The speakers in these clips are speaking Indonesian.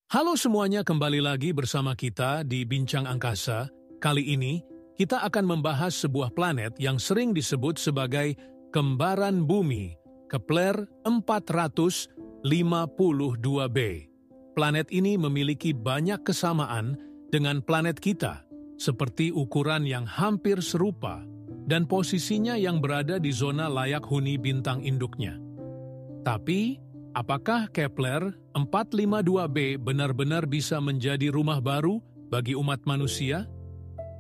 Halo semuanya, kembali lagi bersama kita di Bincang Angkasa. Kali ini, kita akan membahas sebuah planet yang sering disebut sebagai kembaran bumi, Kepler 452b. Planet ini memiliki banyak kesamaan dengan planet kita, seperti ukuran yang hampir serupa dan posisinya yang berada di zona layak huni bintang induknya. Tapi, apakah Kepler 452b benar-benar bisa menjadi rumah baru bagi umat manusia?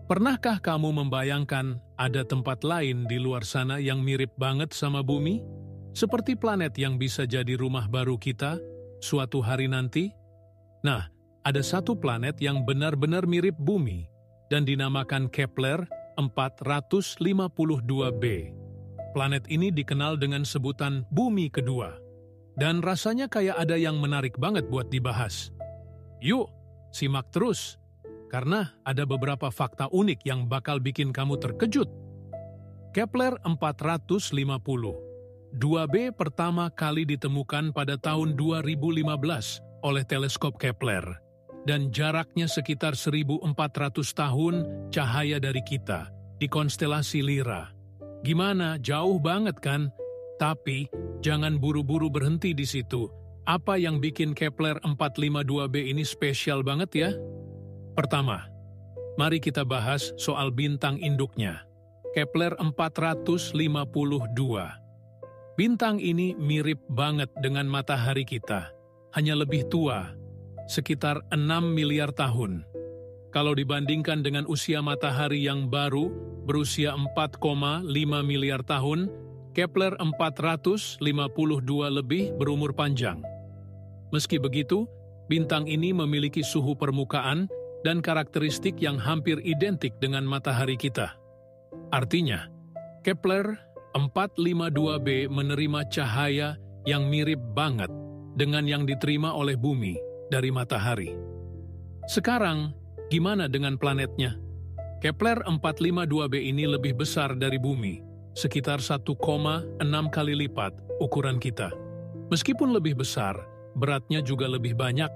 Pernahkah kamu membayangkan ada tempat lain di luar sana yang mirip banget sama bumi? Seperti planet yang bisa jadi rumah baru kita suatu hari nanti? Nah, ada satu planet yang benar-benar mirip bumi dan dinamakan Kepler 452b. Planet ini dikenal dengan sebutan Bumi Kedua. Dan rasanya kayak ada yang menarik banget buat dibahas. Yuk, simak terus, karena ada beberapa fakta unik yang bakal bikin kamu terkejut. Kepler 450, 2b pertama kali ditemukan pada tahun 2015 oleh teleskop Kepler, dan jaraknya sekitar 1.400 tahun cahaya dari kita di konstelasi Lyra. Gimana, jauh banget kan? Tapi, jangan buru-buru berhenti di situ. Apa yang bikin Kepler 452b ini spesial banget ya? Pertama, mari kita bahas soal bintang induknya. Kepler 452. Bintang ini mirip banget dengan matahari kita, hanya lebih tua, sekitar 6 miliar tahun. Kalau dibandingkan dengan usia matahari yang baru, berusia 4,5 miliar tahun, Kepler 452 lebih berumur panjang. Meski begitu, bintang ini memiliki suhu permukaan dan karakteristik yang hampir identik dengan matahari kita. Artinya, Kepler 452b menerima cahaya yang mirip banget dengan yang diterima oleh bumi dari matahari. Sekarang, gimana dengan planetnya? Kepler 452b ini lebih besar dari bumi, sekitar 1,6 kali lipat ukuran kita. Meskipun lebih besar, beratnya juga lebih banyak,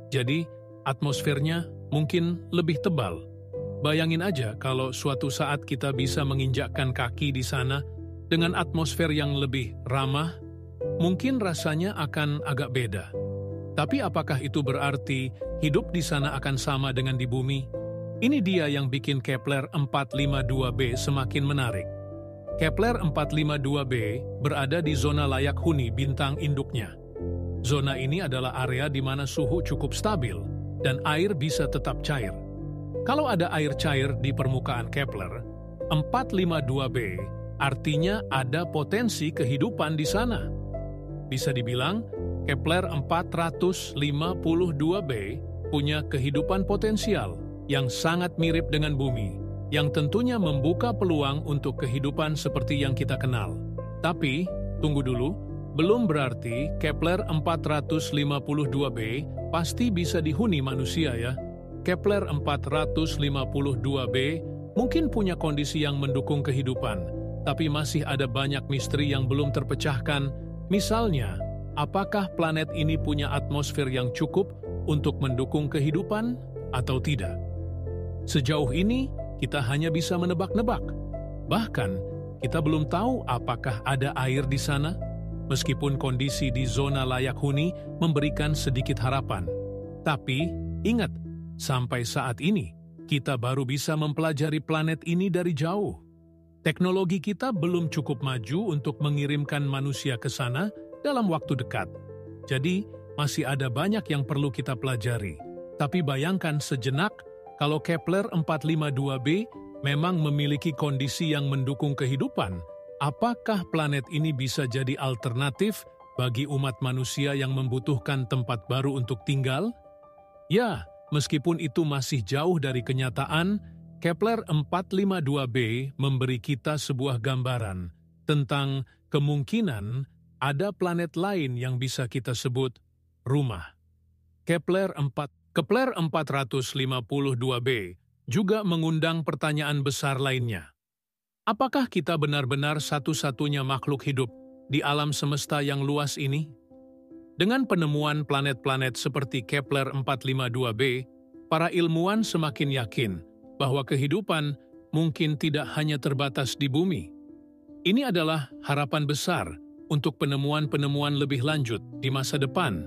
jadi atmosfernya mungkin lebih tebal. Bayangin aja kalau suatu saat kita bisa menginjakkan kaki di sana dengan atmosfer yang lebih ramah, mungkin rasanya akan agak beda. Tapi apakah itu berarti hidup di sana akan sama dengan di bumi? Ini dia yang bikin Kepler 452b semakin menarik. Kepler 452b berada di zona layak huni bintang induknya. Zona ini adalah area di mana suhu cukup stabil dan air bisa tetap cair. Kalau ada air cair di permukaan Kepler 452b, artinya ada potensi kehidupan di sana. Bisa dibilang, Kepler 452b punya kehidupan potensial yang sangat mirip dengan bumi, yang tentunya membuka peluang untuk kehidupan seperti yang kita kenal. Tapi, tunggu dulu, belum berarti Kepler 452b pasti bisa dihuni manusia ya. Kepler 452b mungkin punya kondisi yang mendukung kehidupan, tapi masih ada banyak misteri yang belum terpecahkan. Misalnya, apakah planet ini punya atmosfer yang cukup untuk mendukung kehidupan atau tidak? Sejauh ini, kita hanya bisa menebak-nebak. Bahkan, kita belum tahu apakah ada air di sana, meskipun kondisi di zona layak huni memberikan sedikit harapan. Tapi, ingat, sampai saat ini, kita baru bisa mempelajari planet ini dari jauh. Teknologi kita belum cukup maju untuk mengirimkan manusia ke sana dalam waktu dekat. Jadi, masih ada banyak yang perlu kita pelajari. Tapi bayangkan sejenak, kalau Kepler 452b memang memiliki kondisi yang mendukung kehidupan, apakah planet ini bisa jadi alternatif bagi umat manusia yang membutuhkan tempat baru untuk tinggal? Ya, meskipun itu masih jauh dari kenyataan, Kepler 452b memberi kita sebuah gambaran tentang kemungkinan ada planet lain yang bisa kita sebut rumah. Kepler 452b juga mengundang pertanyaan besar lainnya. Apakah kita benar-benar satu-satunya makhluk hidup di alam semesta yang luas ini? Dengan penemuan planet-planet seperti Kepler 452b, para ilmuwan semakin yakin bahwa kehidupan mungkin tidak hanya terbatas di bumi. Ini adalah harapan besar untuk penemuan-penemuan lebih lanjut di masa depan,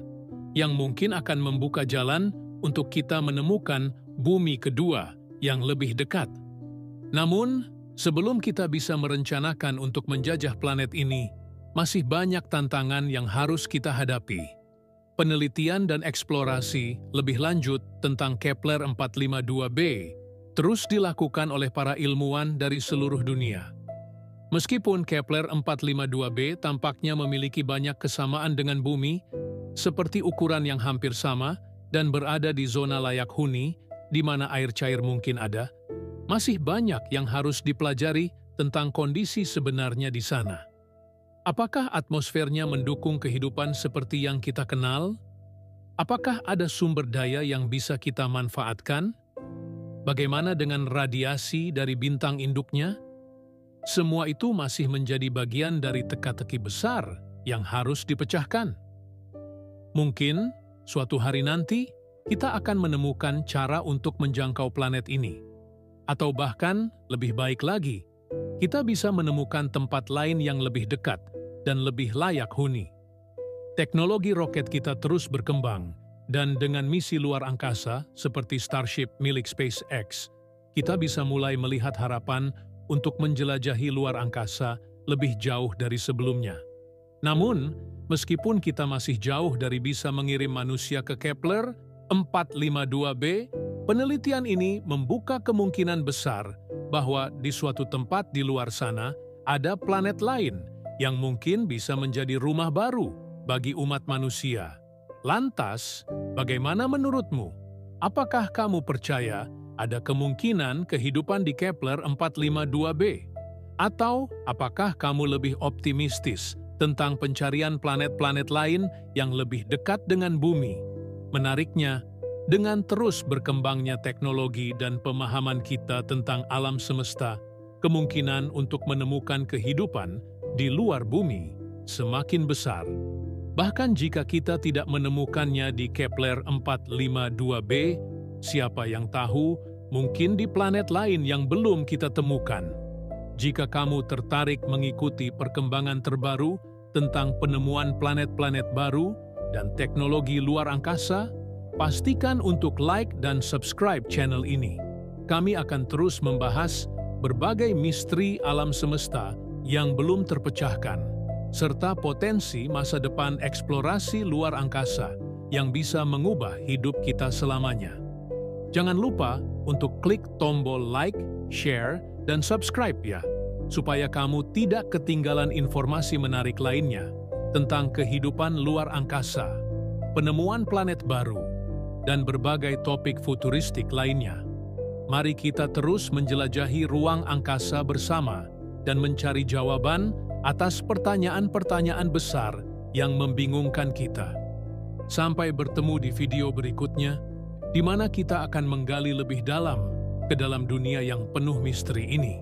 yang mungkin akan membuka jalan untuk kita menemukan bumi kedua yang lebih dekat. Namun, sebelum kita bisa merencanakan untuk menjajah planet ini, masih banyak tantangan yang harus kita hadapi. Penelitian dan eksplorasi lebih lanjut tentang Kepler 452b terus dilakukan oleh para ilmuwan dari seluruh dunia. Meskipun Kepler 452b tampaknya memiliki banyak kesamaan dengan bumi, seperti ukuran yang hampir sama dan berada di zona layak huni di mana air cair mungkin ada, masih banyak yang harus dipelajari tentang kondisi sebenarnya di sana. Apakah atmosfernya mendukung kehidupan seperti yang kita kenal? Apakah ada sumber daya yang bisa kita manfaatkan? Bagaimana dengan radiasi dari bintang induknya? Semua itu masih menjadi bagian dari teka-teki besar yang harus dipecahkan. Mungkin suatu hari nanti kita akan menemukan cara untuk menjangkau planet ini. Atau bahkan lebih baik lagi, kita bisa menemukan tempat lain yang lebih dekat dan lebih layak huni. Teknologi roket kita terus berkembang, dan dengan misi luar angkasa seperti Starship milik SpaceX, kita bisa mulai melihat harapan untuk menjelajahi luar angkasa lebih jauh dari sebelumnya. Namun, meskipun kita masih jauh dari bisa mengirim manusia ke Kepler 452b, penelitian ini membuka kemungkinan besar bahwa di suatu tempat di luar sana ada planet lain yang mungkin bisa menjadi rumah baru bagi umat manusia. Lantas, bagaimana menurutmu? Apakah kamu percaya ada kemungkinan kehidupan di Kepler 452b? Atau apakah kamu lebih optimistis tentang pencarian planet-planet lain yang lebih dekat dengan bumi? Menariknya, dengan terus berkembangnya teknologi dan pemahaman kita tentang alam semesta, kemungkinan untuk menemukan kehidupan di luar bumi semakin besar. Bahkan jika kita tidak menemukannya di Kepler 452b, siapa yang tahu, mungkin di planet lain yang belum kita temukan. Jika kamu tertarik mengikuti perkembangan terbaru tentang penemuan planet-planet baru dan teknologi luar angkasa, pastikan untuk like dan subscribe channel ini. Kami akan terus membahas berbagai misteri alam semesta yang belum terpecahkan, serta potensi masa depan eksplorasi luar angkasa yang bisa mengubah hidup kita selamanya. Jangan lupa untuk klik tombol like, share, dan subscribe ya, supaya kamu tidak ketinggalan informasi menarik lainnya tentang kehidupan luar angkasa, penemuan planet baru, dan berbagai topik futuristik lainnya. Mari kita terus menjelajahi ruang angkasa bersama dan mencari jawaban atas pertanyaan-pertanyaan besar yang membingungkan kita. Sampai bertemu di video berikutnya, di mana kita akan menggali lebih dalam ke dalam dunia yang penuh misteri ini.